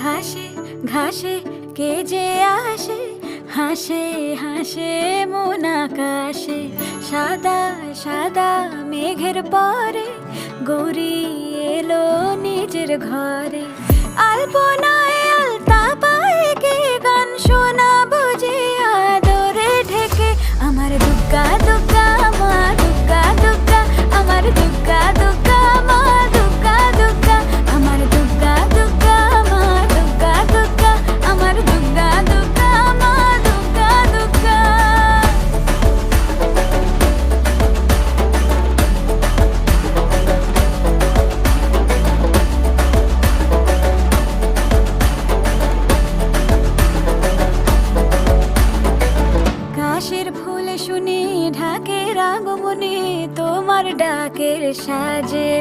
ঘাসে ঘাসে কে যে আসে, হাসে হাসে মন আকাশে। সাদা সাদা মেঘের পরে গৌরী এলো নিজের ঘরে। আলপনায় আলতা পায়ে কে গান শোনাবো যে আদরে ঢেকে। আমার দুগ্গা দুগ্গা মা দুগ্গা দুগ্গা, আমার দুগ্গা দুগ্গা মা দুগ্গা দুগ্গা, আমার দুগ্গা দুগ্গা মা দুগ্গা দুগ্গা, আমার দুগ্গা দুগ্গা মা দুগ্গা দুগ্গা। কাশের ফুল শুনি ঢাকের আগমনে, তোমার ডাকের সাজে